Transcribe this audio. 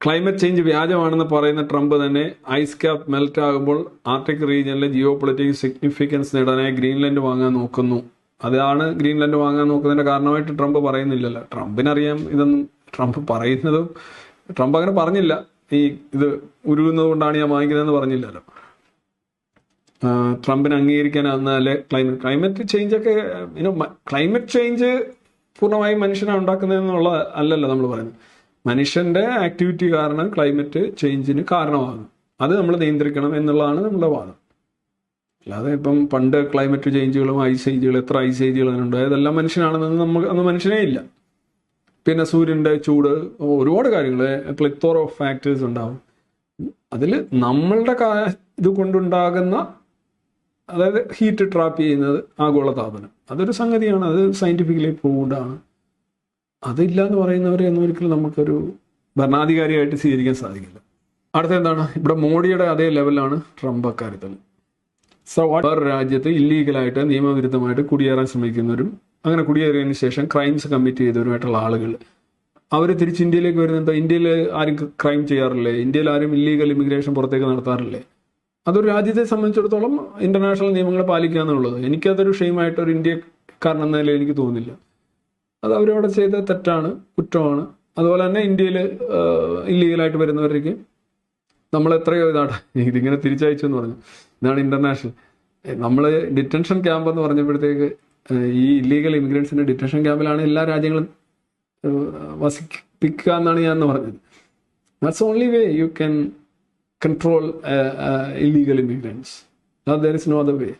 Climate change വ്യാജമാണെന്ന് പറയുന്ന Trump തന്നെ ഐസ് ക്യാപ്പ് മെൽറ്റ് ആകുമ്പോൾ ആർട്ടിക് റീജിയനിലെ ജിയോ പൊളിറ്റിക്കൽ സിഗ്നിഫിക്കൻസ് നേടാനായി ഗ്രീൻലാൻഡ് വാങ്ങാൻ നോക്കുന്നു. അതാണ് ഗ്രീൻലാൻഡ് വാങ്ങാൻ നോക്കുന്നതിന്റെ കാരണമായിട്ട് ട്രംപ് പറയുന്നില്ലല്ലോ. ട്രംപിനറിയാം ഇതൊന്നും. ട്രംപ് പറയുന്നതും ട്രംപ് അങ്ങനെ പറഞ്ഞില്ല. ഇത് ഉരുകുന്നത് കൊണ്ടാണ് ഞാൻ വാങ്ങിക്കുന്നതെന്ന് പറഞ്ഞില്ലല്ലോ. ട്രംപിന് അംഗീകരിക്കാനാവുന്നാലേ ക്ലൈമറ്റ് ചേഞ്ച് ഒക്കെ ക്ലൈമറ്റ് ചേഞ്ച് പൂർണ്ണമായും മനുഷ്യനാണ് ഉണ്ടാക്കുന്നതെന്നുള്ള അല്ലല്ലോ നമ്മൾ പറയുന്നത്. മനുഷ്യന്റെ ആക്ടിവിറ്റി കാരണം ക്ലൈമറ്റ് ചേഞ്ചിന് കാരണമാകും. അത് നമ്മൾ നിയന്ത്രിക്കണം എന്നുള്ളതാണ് നമ്മുടെ വാദം. അല്ലാതെ ഇപ്പം പണ്ട് ക്ലൈമറ്റ് ചേഞ്ചുകളും ഐസ് ഏജുകളും എത്ര ഐസ് ഏജുകളും ഉണ്ട്, അതെല്ലാം മനുഷ്യനാണെന്ന് നമുക്ക് അന്ന് മനുഷ്യനേ ഇല്ല. പിന്നെ സൂര്യന്റെ ചൂട്, ഒരുപാട് കാര്യങ്ങൾ, പ്ലിത്തോർ ഓഫ് ഫാക്ടേഴ്സ് ഉണ്ടാവും. അതിൽ നമ്മളുടെ ഇത് കൊണ്ടുണ്ടാകുന്ന, അതായത് ഹീറ്റ് ട്രാപ്പ് ചെയ്യുന്നത് ആഗോളതാപനം, അതൊരു സംഗതിയാണ്. അത് സയന്റിഫിക്കലി പ്രൂവ്ഡ് ആണ്. അതില്ല എന്ന് പറയുന്നവരെ ഒന്നും ഒരിക്കലും നമുക്കൊരു ഭരണാധികാരിയായിട്ട് സ്വീകരിക്കാൻ സാധിക്കില്ല. അടുത്ത എന്താണ്, ഇവിടെ മോഡിയുടെ അതേ ലെവലാണ് ട്രംപ് അക്കാര്യത്തിൽ. വേറെ രാജ്യത്ത് ഇല്ലീഗലായിട്ട് നിയമവിരുദ്ധമായിട്ട് കുടിയേറാൻ ശ്രമിക്കുന്നവരും അങ്ങനെ കുടിയേറിയതിനു ശേഷം ക്രൈംസ് കമ്മിറ്റ് ചെയ്തവരുമായിട്ടുള്ള ആളുകൾ അവർ തിരിച്ച് ഇന്ത്യയിലേക്ക് വരുന്നത്. ഇന്ത്യയിൽ ആരും ക്രൈം ചെയ്യാറില്ലേ? ഇന്ത്യയിൽ ആരും ഇല്ലീഗൽ ഇമിഗ്രേഷൻ പുറത്തേക്ക് നടത്താറില്ലേ? അതൊരു രാജ്യത്തെ സംബന്ധിച്ചിടത്തോളം ഇന്റർനാഷണൽ നിയമങ്ങൾ പാലിക്കുക എന്നുള്ളത് എനിക്കതൊരു ഷെയിമായിട്ട് ഒരു ഇന്ത്യക്കാരൻ എന്ന നിലയിൽ എനിക്ക് തോന്നുന്നില്ല. അത് അവരവിടെ ചെയ്ത തെറ്റാണ്, കുറ്റമാണ്. അതുപോലെ തന്നെ ഇന്ത്യയിൽ ഇല്ലീഗലായിട്ട് വരുന്നവരേക്ക് നമ്മൾ എത്രയോ ഇതിങ്ങനെ തിരിച്ചയച്ചു എന്ന് പറഞ്ഞു. ഇതാണ് ഇന്റർനാഷണൽ. നമ്മൾ ഡിറ്റൻഷൻ ക്യാമ്പ് എന്ന് പറഞ്ഞപ്പോഴത്തേക്ക് ഈ ഇല്ലീഗൽ ഇമിഗ്രൻസിന്റെ ഡിറ്റൻഷൻ ക്യാമ്പിലാണ് എല്ലാ രാജ്യങ്ങളും വസിപ്പിക്കുക എന്നാണ് ഞാൻ പറഞ്ഞത്. That's only way you can control illegal immigrants. Now there is no other way.